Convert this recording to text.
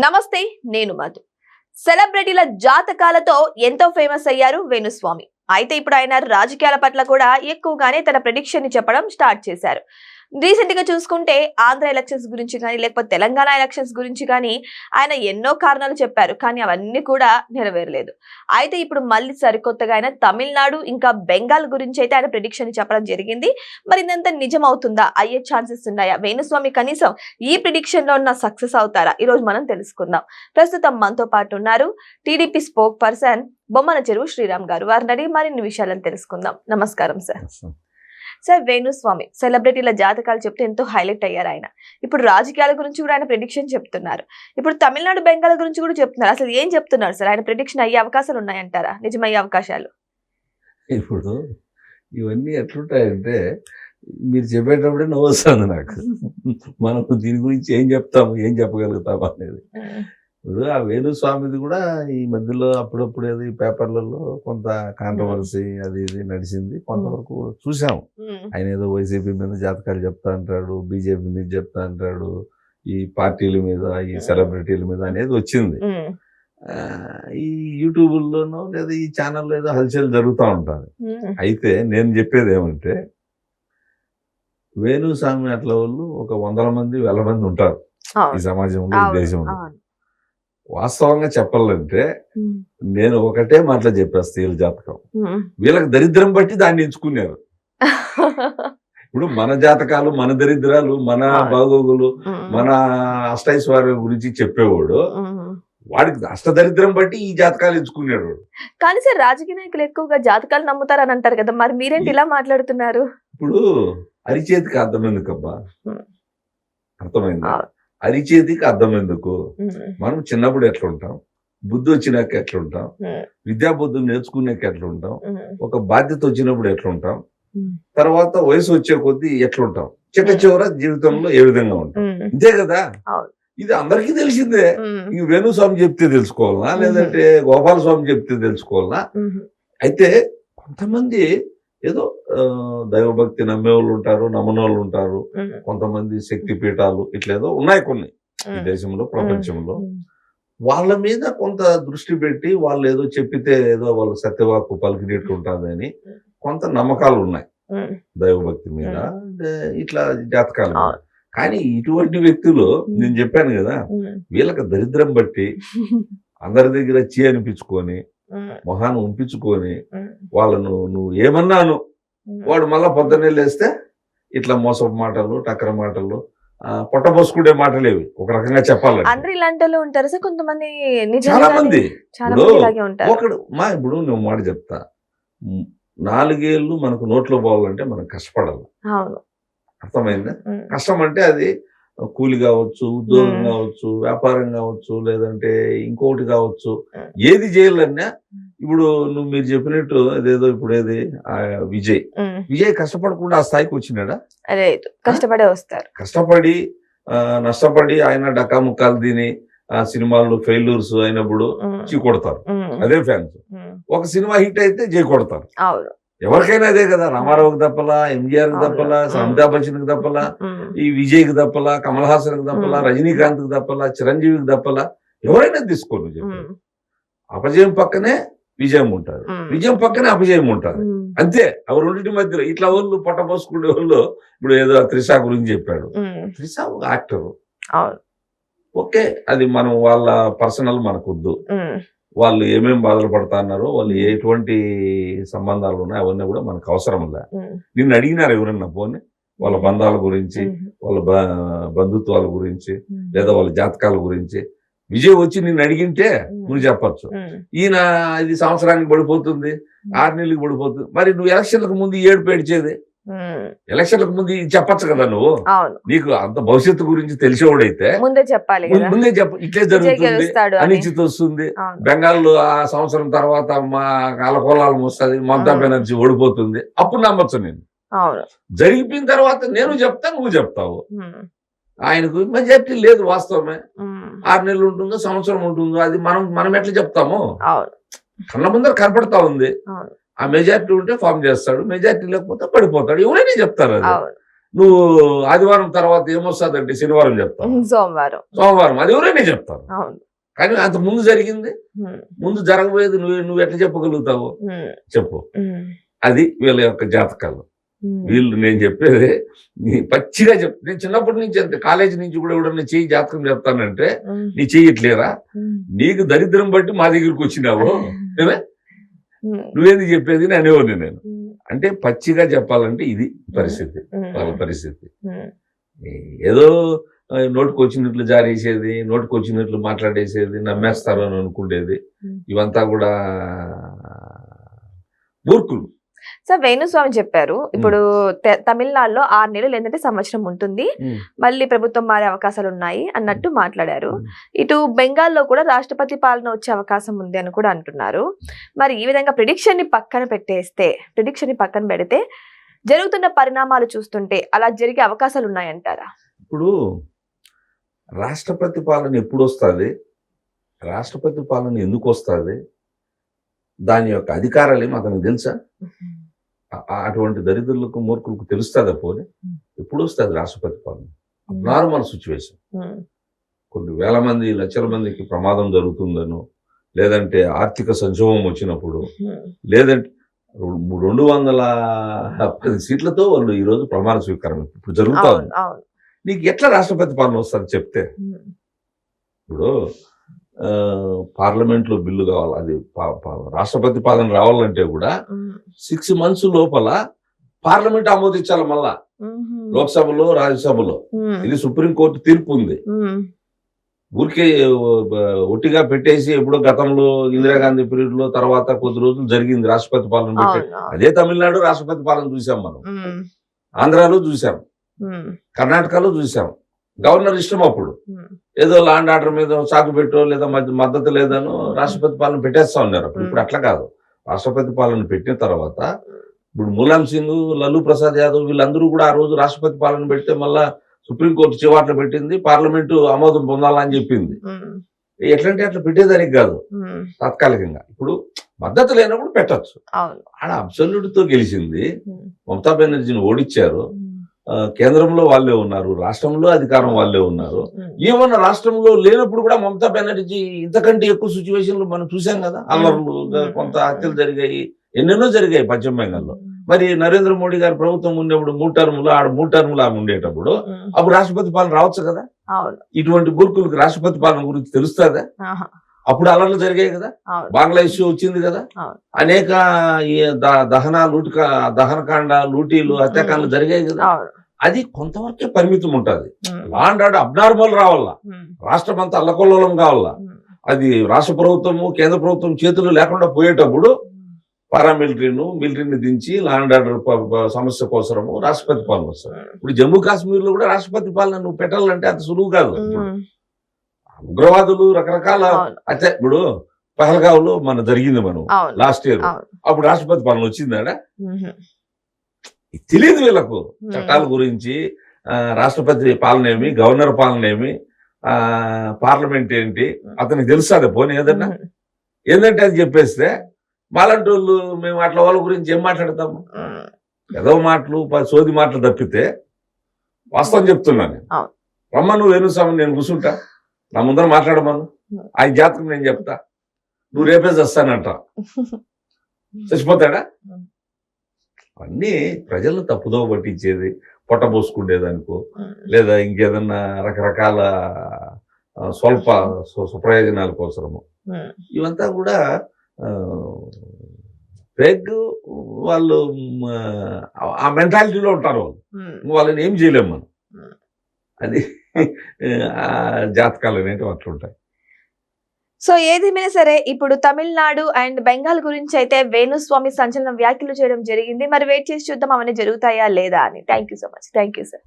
నమస్తే, నేను మధు. సెలబ్రిటీల జాతకాలతో ఎంతో ఫేమస్ అయ్యారు వేణుస్వామి. అయితే ఇప్పుడు ఆయన రాజకీయాల పట్ల కూడా ఎక్కువగానే తన ప్రెడిక్షన్ ని చెప్పడం స్టార్ట్ చేశారు. రీసెంట్ గా చూసుకుంటే ఆంధ్ర ఎలక్షన్స్ గురించి కానీ లేకపోతే తెలంగాణ ఎలక్షన్స్ గురించి కానీ ఆయన ఎన్నో కారణాలు చెప్పారు, కానీ అవన్నీ కూడా నెరవేరలేదు. అయితే ఇప్పుడు మళ్ళీ సరికొత్తగా ఆయన తమిళనాడు ఇంకా బెంగాల్ గురించి అయితే ఆయన ప్రెడిక్షన్ చెప్పడం జరిగింది. మరి ఇదంతా నిజం అవుతుందా, అయ్యే ఛాన్సెస్ ఉన్నాయా, వేణుస్వామి కనీసం ఈ ప్రిడిక్షన్ లో ఉన్న సక్సెస్ అవుతారా, ఈ రోజు మనం తెలుసుకుందాం. ప్రస్తుతం మనతో పాటు ఉన్నారు టీడీపీ స్పోక్ పర్సన్ బొమ్మన చెరువు శ్రీరామ్ గారు. వారిని అడిగి మరిన్ని విషయాలను తెలుసుకుందాం. నమస్కారం సార్. సార్, వేణుస్వామి సెలబ్రిటీల జాతకాలు చెప్తే ఎంతో హైలైట్ అయ్యారు ఆయన. ఇప్పుడు రాజకీయాల గురించి కూడా ఆయన ప్రెడిక్షన్ చెప్తున్నారు. ఇప్పుడు తమిళనాడు బెంగాల్ గురించి కూడా చెప్తున్నారు. అసలు ఏం చెప్తున్నారు సార్? ఆయన ప్రెడిక్షన్ అయ్యే అవకాశాలు ఉన్నాయంటారా? నిజమయ్యే అవకాశాలు? ఇప్పుడు ఇవన్నీ ఎట్లుంటాయంటే మీరు చెప్పేటప్పుడే నవ్వు వస్తుంది నాకు. మనం దీని గురించి ఏం చెప్తాము, ఏం చెప్పగలుగుతాము అనేది. ఇప్పుడు ఆ వేణుస్వామిది కూడా ఈ మధ్యలో అప్పుడప్పుడు ఏది పేపర్లలో కొంత కాంట్రవర్సీ అది ఇది నడిచింది. కొంతవరకు చూసాము. ఆయన ఏదో వైసీపీ మీద జాతకాలు చెప్తా అంటాడు, బీజేపీ మీద చెప్తా అంటాడు, ఈ పార్టీల మీద, ఈ సెలబ్రిటీల మీద అనేది వచ్చింది. ఈ యూట్యూబ్లోనో లేదా ఈ ఛానల్లో ఏదో హల్చల్ జరుగుతూ ఉంటుంది. అయితే నేను చెప్పేది ఏమంటే, వేణుస్వామి అట్ల వాళ్ళు ఒక 100 మంది 1000 మంది ఉంటారు ఈ సమాజంలో, ఈ దేశంలో. వాస్తవంగా చెప్పాలంటే నేను ఒకటే మాటలో చెప్పేస్తా, వీళ్ళ జాతకం వీళ్ళకి దరిద్రం బట్టి దాన్ని ఎంచుకున్నారు. ఇప్పుడు మన జాతకాలు, మన దరిద్రాలు, మన బాగోగులు, మన అష్టైశ్వర్యం గురించి చెప్పేవాడు వాడికి అష్టదరిద్రం బట్టి ఈ జాతకాలు ఎంచుకున్నాడు. కానీ సార్, రాజకీయ నాయకులు ఎక్కువగా జాతకాలు నమ్ముతారని అంటారు కదా, మరి మీరేంటి ఇలా మాట్లాడుతున్నారు? ఇప్పుడు అరిచేతికి అర్థం ఎందుకబ్బా? అర్థమైందా? అరిచేతికి అర్థం ఎందుకు? మనం చిన్నప్పుడు ఎట్లుంటాం, బుద్ధి వచ్చినాక ఎట్లుంటాం, విద్యా బుద్ధులు నేర్చుకున్నాక ఎట్లుంటాం, ఒక బాధ్యత వచ్చినప్పుడు ఎట్లుంటాం, తర్వాత వయసు వచ్చే కొద్దీ ఎట్లుంటాం, చివర జీవితంలో ఏ విధంగా ఉంటాం. ఇంతే కదా. ఇది అందరికీ తెలిసిందే. ఇంక వేణుస్వామి చెప్తే తెలుసుకోవాలనా, లేదంటే గోపాల స్వామి చెప్తే తెలుసుకోవాలనా? అయితే కొంతమంది ఏదో దైవభక్తి నమ్మేవాళ్ళు ఉంటారు, నమ్మనోళ్ళు ఉంటారు, కొంతమంది శక్తి పీఠాలు ఇట్లేదో ఉన్నాయి కొన్ని ఈ దేశంలో, ప్రపంచంలో. వాళ్ళ మీద కొంత దృష్టి పెట్టి వాళ్ళు ఏదో చెప్పితే ఏదో వాళ్ళు సత్యవాక్కు పలికినట్టు ఉంటుందని కొంత నమ్మకాలు ఉన్నాయి దైవభక్తి మీద, ఇట్లా జాతకాలు. కానీ ఇటువంటి వ్యక్తులు నేను చెప్పాను కదా, వీళ్ళకి దరిద్రం బట్టి అందరి దగ్గర అనిపించుకొని మొహాన్ని ఉంపించుకొని వాళ్ళను నువ్వు ఏమన్నాను వాడు మళ్ళా పొద్దున్నే లేస్తే ఇట్లా మోసపు మాటలు, టక్కర మాటలు, పొట్టబోసుకునే మాటలేవి ఒక రకంగా చెప్పాలి. అందరూ ఇలాంటి వాళ్ళు ఉంటారు సార్, కొంతమంది చాలా మంది. ఒకడు ఇప్పుడు నువ్వు మాట చెప్తా, 4 ఏళ్ళు మనకు నోట్లో పోవాలంటే మనం కష్టపడాలి. అర్థమైందా? కష్టం అంటే అది కూలి కావచ్చు, ఉద్యోగం కావచ్చు, వ్యాపారం కావచ్చు, లేదంటే ఇంకొకటి కావచ్చు. ఏది చేయాలన్నా ఇప్పుడు మీరు చెప్పినట్టు అదేదో ఇప్పుడు ఏది విజయ్ కష్టపడకుండా ఆ స్థాయికి వచ్చినాడా? కష్టపడే వస్తారు. కష్టపడి నష్టపడి ఆయన డక్కా ముక్కాలు తిని ఆ సినిమాల్లో ఫెయిల్యూర్స్ అయినప్పుడు చీ కొడతారు, అదే ఫ్యాన్స్. ఒక సినిమా హిట్ అయితే జై కొడతారు. ఎవరికైనా అదే కదా. రామారావుకి తప్పలా, ఎంజీఆర్కి తప్పలా, అమితాబ్ బచ్చన్కి తప్పలా, ఈ విజయ్కి తప్పలా, కమల్ హాసన్కి తప్పలా, రజనీకాంత్కి తప్పలా, చిరంజీవికి తప్పలా, ఎవరైనా తీసుకోరు. అపజయం పక్కనే విజయం ఉంటారు, విజయం పక్కనే అపజయం ఉంటారు. అంతే. అవి రెండింటి మధ్యలో ఇట్లా వాళ్ళు పొట్టపోసుకునే వాళ్ళు. ఇప్పుడు ఏదో త్రిష గురించి చెప్పాడు. త్రిష ఒక యాక్టర్, ఓకే, అది మనం వాళ్ళ పర్సనల్ మనకొద్దు. వాళ్ళు ఏమేమి బాధలు పడతా అన్నారో, వాళ్ళు ఎటువంటి సంబంధాలు ఉన్నాయి అవన్నీ కూడా మనకు అవసరం లే. నిన్ను అడిగినారు ఎవరన్నా పోనీ వాళ్ళ బంధాల గురించి, వాళ్ళ బంధుత్వాల గురించి, లేదా వాళ్ళ జాతకాల గురించి? విజయ్ వచ్చి నిన్ను అడిగింటే నువ్వు చెప్పచ్చు, ఈయన ఇది సంవత్సరానికి పడిపోతుంది, 6 నెలలకు పడిపోతుంది. మరి నువ్వు ఎలక్షన్లకు ముందు ఏడుపు ఏడ్చేది? ఎలక్షన్లకు ముందు చెప్పచ్చు కదా నువ్వు. నీకు అంత భవిష్యత్తు గురించి తెలిసేవాడైతే ముందే చెప్ప, ఇట్లే జరుగుతుంది, అనిశ్చిత వస్తుంది, బెంగాల్లో ఆ సంవత్సరం తర్వాత మా అలకోలాలం వస్తుంది, మమతా బెనర్జీ ఓడిపోతుంది, అప్పుడు నమ్మచ్చు నేను. జరిగిపోయిన తర్వాత నేను చెప్తా, నువ్వు చెప్తావు. ఆయనకు మెజార్టీ లేదు, వాస్తవమే. 6 నెలలు ఉంటుందో, సంవత్సరం ఉంటుందో, అది మనం ఎట్లా చెప్తాము? కళ్ళ ముందర కనపడతా ఉంది. ఆ మెజార్టీ ఉంటే ఫామ్ చేస్తాడు, మెజార్టీ లేకపోతే పడిపోతాడు. ఎవరైనా చెప్తారు అది. నువ్వు ఆదివారం తర్వాత ఏమొస్తుందంటే శనివారం చెప్తావు, సోమవారం అది ఎవరైనా చెప్తారు. కానీ అంత ముందు జరిగింది, ముందు జరగబోయేది నువ్వు ఎట్లా చెప్పగలుగుతావు? చెప్పు. అది వీళ్ళ యొక్క జాతకాలు. వీళ్ళు నేను చెప్పేది పచ్చిగా చెప్, నేను చిన్నప్పటి నుంచి అంతే, కాలేజీ నుంచి కూడా ఎవడన్నా చెయ్యి జాతకం చెప్తానంటే నీ చెయ్యట్లేరా, నీకు దరిద్రం బట్టి మా దగ్గరికి వచ్చినావు, నువ్వేంది చెప్పేది అని అనేవాడిని నేను. అంటే పచ్చిగా చెప్పాలంటే ఇది పరిస్థితి, వాళ్ళ పరిస్థితి. ఏదో నోటికి వచ్చినట్లు జారేసేది, నోటికి వచ్చినట్లు మాట్లాడేసేది, నమ్మేస్తారు అని అనుకునేది, ఇవంతా కూడా మూర్ఖులు. సార్ వేణుస్వామి చెప్పారు, ఇప్పుడు తమిళనాడులో 6 నెలలు ఏంటంటే సంవత్సరం ఉంటుంది, మళ్ళీ ప్రభుత్వం మారే అవకాశాలు ఉన్నాయి అన్నట్టు మాట్లాడారు. ఇటు బెంగాల్లో కూడా రాష్ట్రపతి పాలన వచ్చే అవకాశం ఉంది అని కూడా అంటున్నారు. మరి ఈ విధంగా ప్రిడిక్షన్ ని పక్కన పెడితే జరుగుతున్న పరిణామాలు చూస్తుంటే అలా జరిగే అవకాశాలు ఉన్నాయంటారా? ఇప్పుడు రాష్ట్రపతి పాలన ఎప్పుడు వస్తుంది, రాష్ట్రపతి పాలన ఎందుకు వస్తుంది, దాని యొక్క అధికారాలు ఏమో అతనికి తెలుసా? అటువంటి దరిద్రులకు మూర్ఖులకు తెలుస్తుందా? పోనీ ఎప్పుడు వస్తుంది రాష్ట్రపతి పాలన? నార్మల్ సిచ్యువేషన్, కొన్ని వేల మంది లక్షల మందికి ప్రమాదం జరుగుతుందను, లేదంటే ఆర్థిక సంక్షోభం వచ్చినప్పుడు, లేదంటే 210 సీట్లతో వాళ్ళు ఈరోజు ప్రమాణ స్వీకారం ఇప్పుడు జరుగుతా ఉంది. నీకు ఎట్లా రాష్ట్రపతి పాలన వస్తుంది చెప్తే? ఇప్పుడు పార్లమెంట్ లో బిల్లు కావాలి, అది రాష్ట్రపతి పాలన రావాలంటే కూడా 6 months లోపల పార్లమెంట్ ఆమోదించాలి. మళ్ళా లోక్సభలో, రాజ్యసభలో. ఇది సుప్రీంకోర్టు తీర్పు ఉంది. ఊరికే ఒట్టిగా పెట్టేసి ఎప్పుడో గతంలో ఇందిరాగాంధీ పీరియడ్ లో తర్వాత కొద్ది రోజులు జరిగింది రాష్ట్రపతి పాలన పెట్టే. అదే తమిళనాడు రాష్ట్రపతి పాలన చూసాం మనం, ఆంధ్రాలో చూసాం, కర్ణాటకలో చూసాం. గవర్నర్ ఇష్టం అప్పుడు ఏదో లాండ్ ఆర్డర్ మీద సాగు పెట్టో లేదా మద్దతు లేదనో రాష్ట్రపతి పాలన పెట్టేస్తా ఉన్నారు. ఇప్పుడు అట్లా కాదు. రాష్ట్రపతి పాలన పెట్టిన తర్వాత ఇప్పుడు ములాయం సింగ్, లల్లూ ప్రసాద్ యాదవ్ వీళ్ళందరూ కూడా ఆ రోజు రాష్ట్రపతి పాలన పెడితే మళ్ళా సుప్రీంకోర్టు చివాట్లు పెట్టింది, పార్లమెంటు ఆమోదం పొందాలని చెప్పింది. ఎట్లంటే అట్లా పెట్టేదానికి కాదు, తాత్కాలికంగా. ఇప్పుడు మద్దతు లేనప్పుడు పెట్టచ్చు. ఆడ అబ్సల్యూట్ తో గెలిచింది, మమతా బెనర్జీని ఓడించారు. కేంద్రంలో వాళ్ళే ఉన్నారు, రాష్ట్రంలో అధికారం వాళ్ళే ఉన్నారు. ఏమన్నా రాష్ట్రంలో లేనప్పుడు కూడా మమతా బెనర్జీ ఇంతకంటే ఎక్కువ సిచ్యువేషన్లు మనం చూసాం కదా. అల్లర్లు, కొంత హత్యలు జరిగాయి, ఎన్నెన్నో జరిగాయి పశ్చిమ బెంగాల్లో. మరి నరేంద్ర మోడీ గారి ప్రభుత్వం ఉండేప్పుడు 3 టర్ములు, ఆడ 3 టర్ములు ఆమె ఉండేటప్పుడు అప్పుడు రాష్ట్రపతి పాలన రావచ్చు కదా. ఇటువంటి బూర్ఖులకు రాష్ట్రపతి పాలన గురించి తెలుస్తుందా? అప్పుడు అల్లర్లు జరిగాయి కదా, బంగ్లా ఇష్యూ వచ్చింది కదా, అనేక దహనకాండ, లూటీలు, హత్యాకాండలు జరిగాయి కదా. అది కొంతవరకే పరిమితం ఉంటుంది. లాండ్ ఆర్డర్ అబ్నార్మల్ రావాలా, రాష్ట్రం అంతా అల్లకొల్లోలం కావాలా. అది రాష్ట్ర ప్రభుత్వము, కేంద్ర ప్రభుత్వం చేతులు లేకుండా పోయేటప్పుడు మిలిటరీని దించి లాండ్ ఆర్డర్ సమస్య కోసము రాష్ట్రపతి పాలన వస్తుంది. ఇప్పుడు జమ్మూ కాశ్మీర్ లో కూడా రాష్ట్రపతి పాలన నువ్వు పెట్టాలంటే అంత సులువు కాదు. ఉగ్రవాదులు రకరకాల అయితే ఇప్పుడు పహల్గావ్లో మన జరిగింది మనం లాస్ట్ ఇయర్, అప్పుడు రాష్ట్రపతి పాలన వచ్చిందా? తెలియదు వీళ్ళకు చట్టాల గురించి. రాష్ట్రపతి పాలన ఏమి, గవర్నర్ పాలన ఏమి, పార్లమెంట్ ఏంటి అతనికి తెలుస్తుంది. పోనీ ఏదన్నా ఏంటంటే అది చెప్పేస్తే మాలాంటి వాళ్ళు మేము అట్లా వాళ్ళ గురించి ఏం మాట్లాడతాము? ఏదో మాటలు, సోది మాటలు తప్పితే వాస్తవం చెప్తున్నాను. రమ్మను వేణుస్వామి, నేను కూర్చుంటా, నా ముందర మాట్లాడమను, ఆయన జాతకం నేను చెప్తా, నువ్వు రేపే చస్తానంట. చచ్చిపోతాడా? అన్నీ ప్రజలను తప్పుదో పట్టించేది, పొట్టబోసుకునేదానికో లేదా ఇంకేదన్నా రకరకాల స్వల్ప సుప్రయోజనాల కోసము ఇవంతా కూడా ఫేక్. వాళ్ళు ఆ మెంటాలిటీలో ఉంటారు. వాళ్ళని ఏం చేయలేము మనం. అది జాతకాలు అనేవి అట్లుంటాయి. సో ఏదేమైనా సరే ఇప్పుడు తమిళనాడు అండ్ బెంగాల్ గురించి అయితే వేణుస్వామి సంచలన వ్యాఖ్యలు చేయడం జరిగింది. మరి వెయిట్ చేసి చూద్దాం అవన్నీ జరుగుతాయా లేదా అని. Thank you so much. Thank you sir.